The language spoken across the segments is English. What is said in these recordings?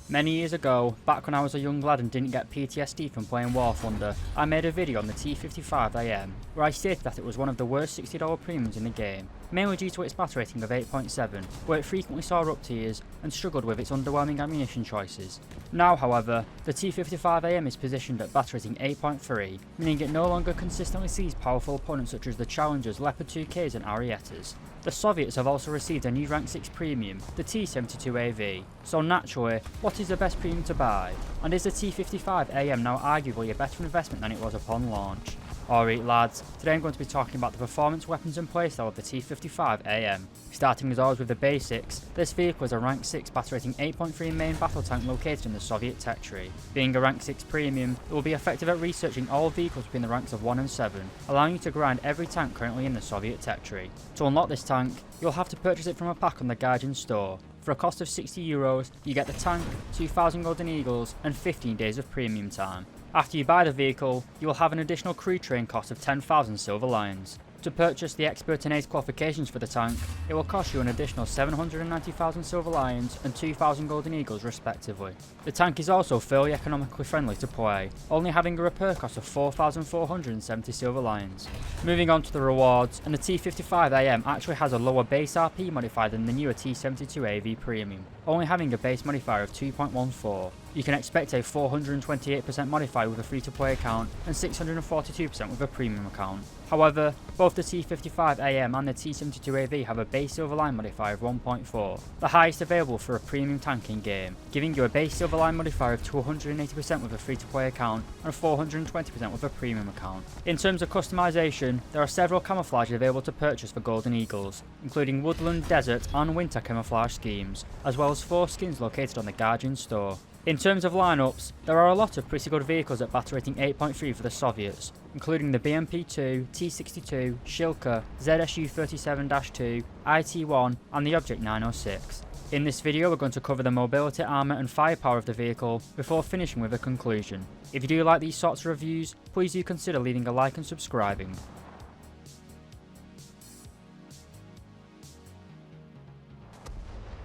Many years ago, back when I was a young lad and didn't get PTSD from playing War Thunder, I made a video on the T-55AM where I stated that it was one of the worst $60 premiums in the game, mainly due to its bat rating of 8.7, where it frequently saw up tiers and struggled with its underwhelming ammunition choices. Now, however, the T-55AM is positioned at bat rating 8.3, meaning it no longer consistently sees powerful opponents such as the Challengers, Leopard 2Ks and Ariettas. The Soviets have also received a new Rank 6 premium, the T-72AV, so naturally, what is the best premium to buy? And is the T-55AM now arguably a better investment than it was upon launch? Alright lads, today I'm going to be talking about the performance, weapons and playstyle of the T-55AM. Starting as always with the basics, this vehicle is a Rank 6 bat rating 8.3 main battle tank located in the Soviet tech tree. Being a Rank 6 premium, it will be effective at researching all vehicles between the ranks of 1 and 7, allowing you to grind every tank currently in the Soviet tech tree. To unlock this tank, you'll have to purchase it from a pack on the Gaijin store. For a cost of €60, you get the tank, 2,000 Golden Eagles and 15 days of premium time. After you buy the vehicle, you will have an additional crew train cost of 10,000 Silver Lions. To purchase the Expert and Ace qualifications for the tank, it will cost you an additional 790,000 Silver Lions and 2,000 Golden Eagles respectively. The tank is also fairly economically friendly to play, only having a repair cost of 4,470 Silver Lions. Moving on to the rewards, and the T-55AM actually has a lower base RP modifier than the newer T-72AV Premium, only having a base modifier of 2.14. You can expect a 428% modifier with a free-to-play account and 642% with a premium account. However, both the T-55AM and the T-72AV have a base Silver Line modifier of 1.4, the highest available for a premium tank in game, giving you a base Silver Line modifier of 280% with a free-to-play account and 420% with a premium account. In terms of customization, there are several camouflages available to purchase for Golden Eagles, including woodland, desert and winter camouflage schemes, as well as 4 skins located on the Gaijin store. In terms of lineups, there are a lot of pretty good vehicles at bat rating 8.3 for the Soviets, including the BMP-2, T-62, Shilka, ZSU-37-2, IT-1 and the Object 906. In this video we're going to cover the mobility, armour and firepower of the vehicle before finishing with a conclusion. If you do like these sorts of reviews, please do consider leaving a like and subscribing.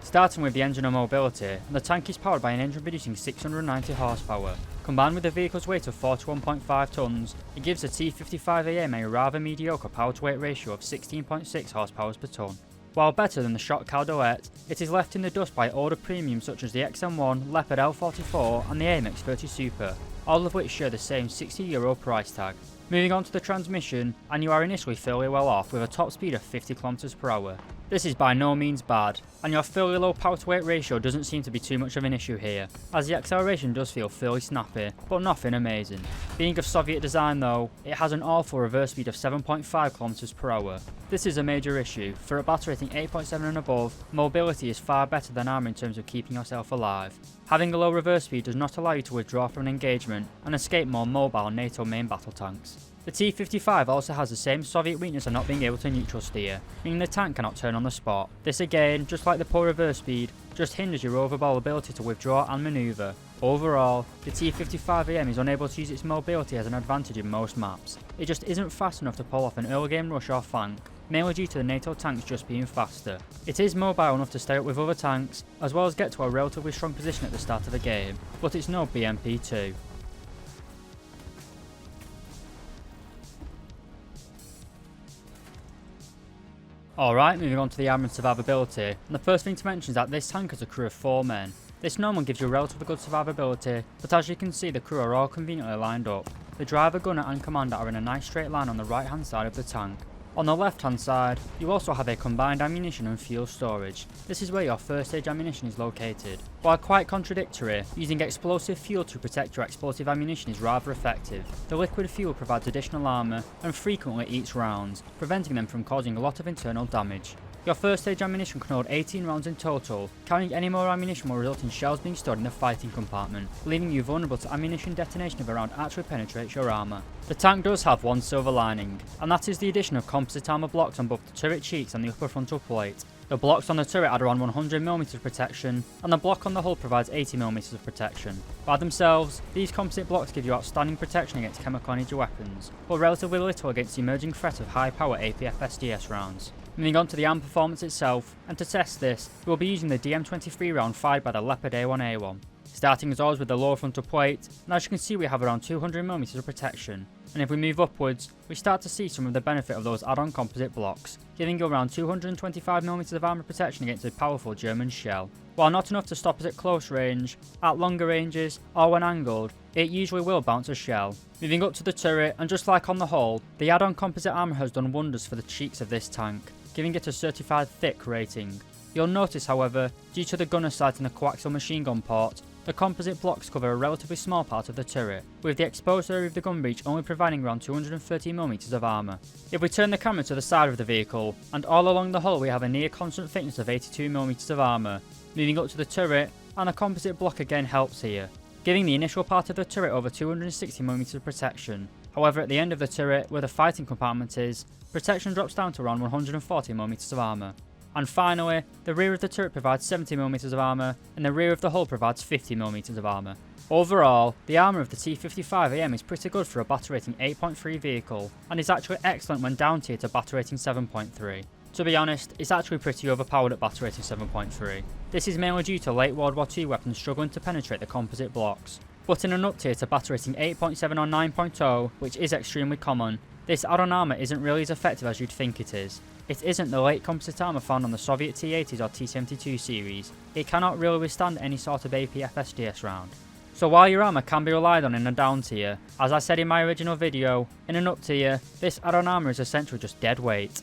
Starting with the engine and mobility, the tank is powered by an engine producing 690 horsepower. Combined with the vehicle's weight of 41.5 tons, it gives the T-55AM a rather mediocre power-to-weight ratio of 16.6 horsepower per ton. While better than the Shot Caldolette, it is left in the dust by older premiums such as the XM1, Leopard L44 and the AMX 30 Super, all of which share the same €60 price tag. Moving on to the transmission, and you are initially fairly well off with a top speed of 50 km per hour. This is by no means bad, and your fairly low power to weight ratio doesn't seem to be too much of an issue here, as the acceleration does feel fairly snappy, but nothing amazing. Being of Soviet design though, it has an awful reverse speed of 7.5 km per hour. This is a major issue, for a bat rating 8.7 and above, mobility is far better than armour in terms of keeping yourself alive. Having a low reverse speed does not allow you to withdraw from an engagement and escape more mobile NATO main battle tanks. The T-55 also has the same Soviet weakness of not being able to neutral steer, meaning the tank cannot turn on the spot. This again, just like the poor reverse speed, just hinders your overall ability to withdraw and manoeuvre. Overall, the T-55AM is unable to use its mobility as an advantage in most maps. It just isn't fast enough to pull off an early game rush or flank, mainly due to the NATO tanks just being faster. It is mobile enough to stay up with other tanks, as well as get to a relatively strong position at the start of the game, but it's no BMP-2. Alright, moving on to the armour and survivability, and the first thing to mention is that this tank has a crew of 4 men. This normally gives you relatively good survivability, but as you can see the crew are all conveniently lined up. The driver, gunner and commander are in a nice straight line on the right hand side of the tank. On the left hand side, you also have a combined ammunition and fuel storage. This is where your first stage ammunition is located. While quite contradictory, using explosive fuel to protect your explosive ammunition is rather effective. The liquid fuel provides additional armour and frequently eats rounds, preventing them from causing a lot of internal damage. Your first stage ammunition can hold 18 rounds in total. Carrying any more ammunition will result in shells being stored in the fighting compartment, leaving you vulnerable to ammunition detonation if a round actually penetrates your armour. The tank does have one silver lining, and that is the addition of composite armour blocks on both the turret cheeks and the upper frontal plate. The blocks on the turret add around 100mm of protection, and the block on the hull provides 80mm of protection. By themselves, these composite blocks give you outstanding protection against chemical energy weapons, but relatively little against the emerging threat of high power APF-SDS rounds. Moving on to the arm performance itself, and to test this, we will be using the DM23 round fired by the Leopard A1A1. starting as always with the lower frontal plate, and as you can see we have around 200mm of protection, and if we move upwards, we start to see some of the benefit of those add-on composite blocks, giving you around 225mm of armour protection against a powerful German shell. While not enough to stop us at close range, at longer ranges, or when angled, it usually will bounce a shell. Moving up to the turret, and just like on the hull, the add-on composite armour has done wonders for the cheeks of this tank, giving it a certified thick rating. You'll notice, however, due to the gunner sight and the coaxial machine gun port, the composite blocks cover a relatively small part of the turret, with the exposed area of the gun breech only providing around 230mm of armour. If we turn the camera to the side of the vehicle, and all along the hull we have a near constant thickness of 82mm of armour. Moving up to the turret, and the composite block again helps here, giving the initial part of the turret over 260mm of protection. However, at the end of the turret, where the fighting compartment is, protection drops down to around 140mm of armour. And finally, the rear of the turret provides 70mm of armour, and the rear of the hull provides 50mm of armour. Overall, the armour of the T-55AM is pretty good for a battle rating 8.3 vehicle, and is actually excellent when down tier to battle rating 7.3. To be honest, it's actually pretty overpowered at battle rating 7.3. This is mainly due to late World War II weapons struggling to penetrate the composite blocks. But in an up tier to battle rating 8.7 or 9.0, which is extremely common, this add-on armour isn't really as effective as you'd think it is. It isn't the late composite armour found on the Soviet T-80s or T-72 series. It cannot really withstand any sort of APF SDS round. So while your armour can be relied on in a down tier, as I said in my original video, in an up tier, this add-on armour is essentially just dead weight.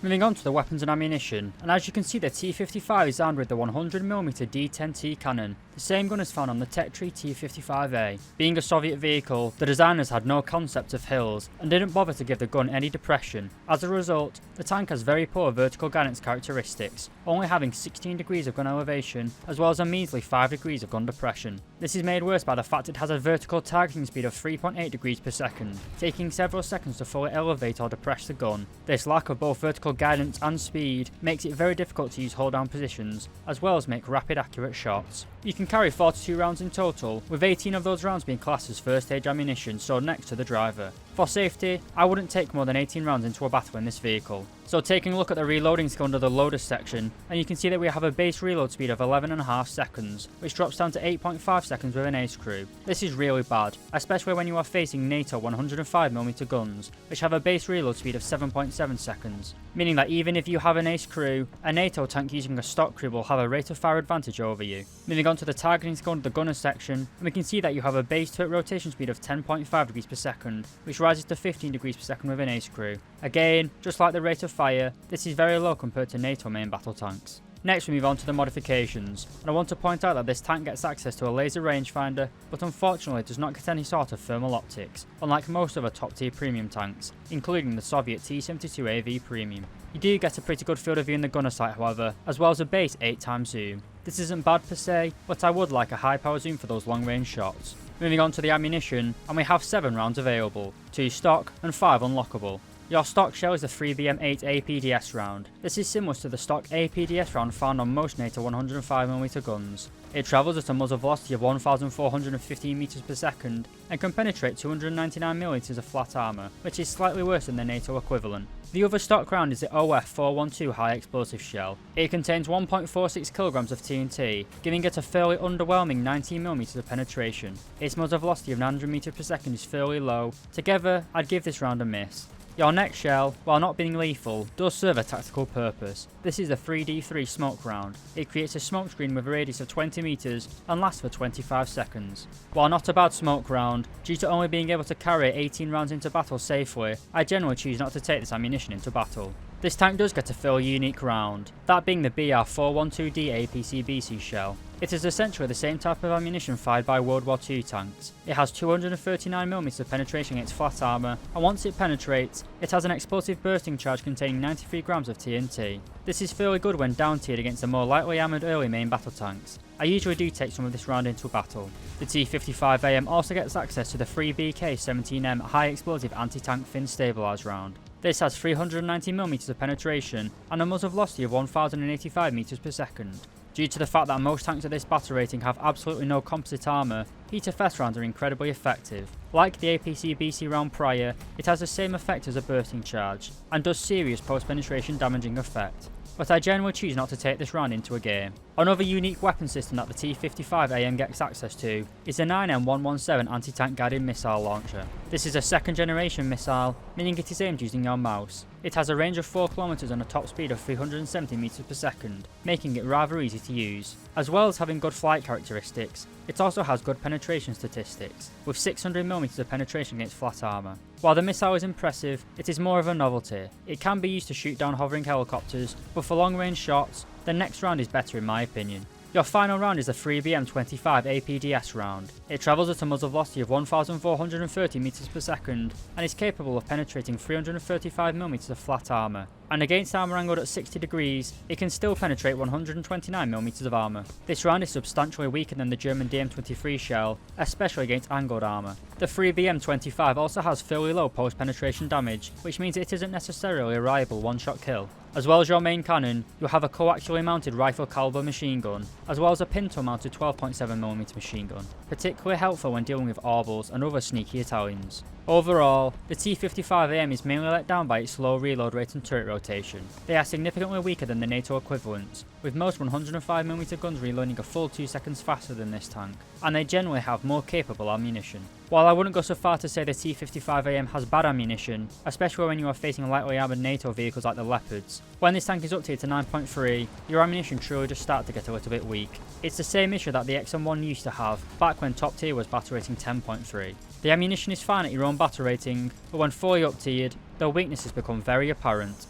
Moving on to the weapons and ammunition, and as you can see the T-55 is armed with the 100mm D10T cannon, the same gun as found on the tech tree T-55A. Being a Soviet vehicle, the designers had no concept of hills, and didn't bother to give the gun any depression. As a result, the tank has very poor vertical guidance characteristics, only having 16 degrees of gun elevation, as well as a measly 5 degrees of gun depression. This is made worse by the fact it has a vertical targeting speed of 3.8 degrees per second, taking several seconds to fully elevate or depress the gun. This lack of both vertical guidance and speed makes it very difficult to use hold down positions, as well as make rapid accurate shots. You can carry 42 rounds in total, with 18 of those rounds being classed as first stage ammunition stored next to the driver. For safety, I wouldn't take more than 18 rounds into a battle in this vehicle. So taking a look at the reloading skill under the loader section, and you can see that we have a base reload speed of 11.5 seconds, which drops down to 8.5 seconds with an ace crew. This is really bad, especially when you are facing NATO 105mm guns, which have a base reload speed of 7.7 seconds, meaning that even if you have an ace crew, a NATO tank using a stock crew will have a rate of fire advantage over you. Moving on to the targeting skill under the gunner section, and we can see that you have a base turret rotation speed of 10.5 degrees per second, which rises to 15 degrees per second with an ace crew. Again, just like the rate of fire, this is very low compared to NATO main battle tanks. Next we move on to the modifications, and I want to point out that this tank gets access to a laser rangefinder, but unfortunately does not get any sort of thermal optics, unlike most other top tier premium tanks, including the Soviet T-72AV Premium. You do get a pretty good field of view in the gunner sight however, as well as a base 8x zoom. This isn't bad per se, but I would like a high power zoom for those long range shots. Moving on to the ammunition, and we have 7 rounds available, 2 stock and 5 unlockable. Your stock shell is the 3BM8 APDS round. This is similar to the stock APDS round found on most NATO 105mm guns. It travels at a muzzle velocity of 1,415 meters per second and can penetrate 299mm of flat armour, which is slightly worse than the NATO equivalent. The other stock round is the OF412 high explosive shell. It contains 1.46 kilograms of TNT, giving it a fairly underwhelming 19mm of penetration. Its muzzle velocity of 900 meters per second is fairly low. Together, I'd give this round a miss. Your next shell, while not being lethal, does serve a tactical purpose. This is the 3D3 smoke round. It creates a smoke screen with a radius of 20 meters and lasts for 25 seconds. While not a bad smoke round, due to only being able to carry 18 rounds into battle safely, I generally choose not to take this ammunition into battle. This tank does get a fairly unique round, that being the BR412D APC-BC shell. It is essentially the same type of ammunition fired by World War II tanks. It has 239mm of penetration against flat armour, and once it penetrates, it has an explosive bursting charge containing 93 grams of TNT. This is fairly good when down tiered against the more lightly armoured early main battle tanks. I usually do take some of this round into battle. The T-55AM also gets access to the 3BK-17M high explosive anti-tank fin stabilised round. This has 390mm of penetration and a muzzle velocity of 1085 meters per second. Due to the fact that most tanks at this battle rating have absolutely no composite armour, Heat-of-Fest rounds are incredibly effective. Like the APC-BC round prior, it has the same effect as a bursting charge, and does serious post-penetration damaging effect. But I generally choose not to take this round into a game. Another unique weapon system that the T-55AM gets access to is the 9M117 anti-tank guided missile launcher. This is a second generation missile, meaning it is aimed using your mouse. It has a range of 4 km and a top speed of 370 meters per second, making it rather easy to use. As well as having good flight characteristics, it also has good penetration statistics, with 600mm of penetration against flat armour. While the missile is impressive, it is more of a novelty. It can be used to shoot down hovering helicopters, but for long range shots, the next round is better in my opinion. Your final round is the 3BM25 APDS round. It travels at a muzzle velocity of 1430 meters per second and is capable of penetrating 335mm of flat armour. And against armour angled at 60 degrees, it can still penetrate 129mm of armour. This round is substantially weaker than the German DM23 shell, especially against angled armour. The 3BM25 also has fairly low post-penetration damage, which means it isn't necessarily a reliable one-shot kill. As well as your main cannon, you'll have a coaxially mounted rifle caliber machine gun, as well as a pintle mounted 12.7mm machine gun, particularly helpful when dealing with Orbals and other sneaky Italians. Overall, the T-55AM is mainly let down by its low reload rate and turret rotation. They are significantly weaker than the NATO equivalents, with most 105mm guns reloading a full 2 seconds faster than this tank, and they generally have more capable ammunition. While I wouldn't go so far to say the T-55AM has bad ammunition, especially when you are facing lightly armoured NATO vehicles like the Leopards, when this tank is updated to 9.3, your ammunition truly does start to get a little bit weak. It's the same issue that the XM1 used to have, back when top tier was battle rating 10.3. The ammunition is fine at your own battle rating, but when fully up tiered, the weaknesses become very apparent.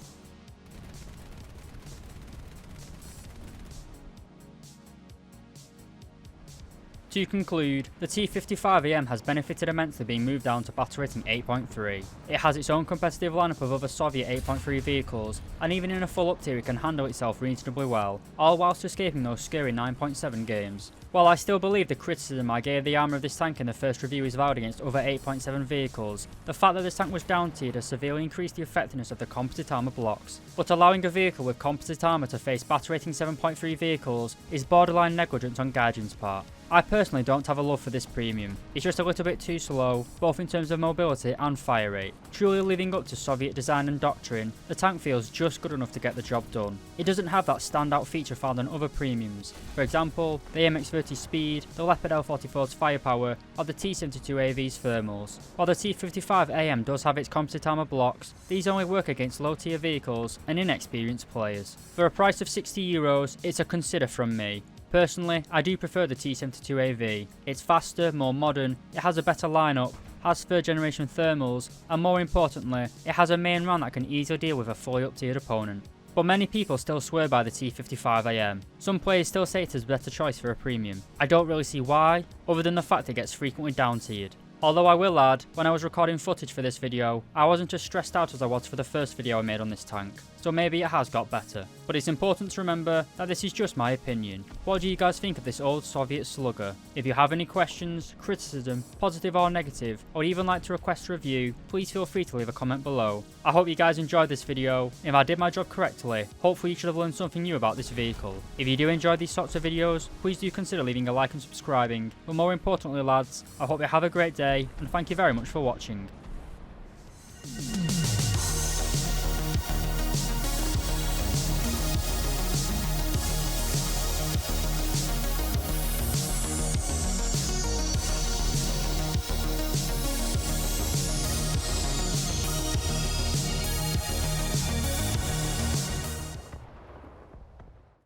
To conclude, the T-55AM has benefited immensely being moved down to battle rating 8.3. It has its own competitive lineup of other Soviet 8.3 vehicles, and even in a full up tier it can handle itself reasonably well, all whilst escaping those scary 9.7 games. While I still believe the criticism I gave the armour of this tank in the first review is valid against other 8.7 vehicles, the fact that this tank was down tiered has severely increased the effectiveness of the composite armour blocks. But allowing a vehicle with composite armour to face battle rating 7.3 vehicles is borderline negligence on Gaijin's part. I personally don't have a love for this premium. It's just a little bit too slow, both in terms of mobility and fire rate. Truly living up to Soviet design and doctrine, the tank feels just good enough to get the job done. It doesn't have that standout feature found on other premiums. For example, the AMX-30's speed, the Leopard L44's firepower, or the T-72AV's thermals. While the T-55AM does have its composite armour blocks, these only work against low tier vehicles and inexperienced players. For a price of €60, it's a consider from me. Personally, I do prefer the T-72AV. It's faster, more modern, it has a better lineup, has third generation thermals, and more importantly, it has a main round that can easily deal with a fully up tiered opponent. But many people still swear by the T-55AM. Some players still say it is a better choice for a premium. I don't really see why, other than the fact it gets frequently down tiered. Although I will add, when I was recording footage for this video, I wasn't as stressed out as I was for the first video I made on this tank, so maybe it has got better. But it's important to remember that this is just my opinion. What do you guys think of this old Soviet Slugger? If you have any questions, criticism, positive or negative, or even like to request a review, please feel free to leave a comment below. I hope you guys enjoyed this video. If I did my job correctly, hopefully you should have learned something new about this vehicle. If you do enjoy these sorts of videos, please do consider leaving a like and subscribing. But more importantly lads, I hope you have a great day, and thank you very much for watching.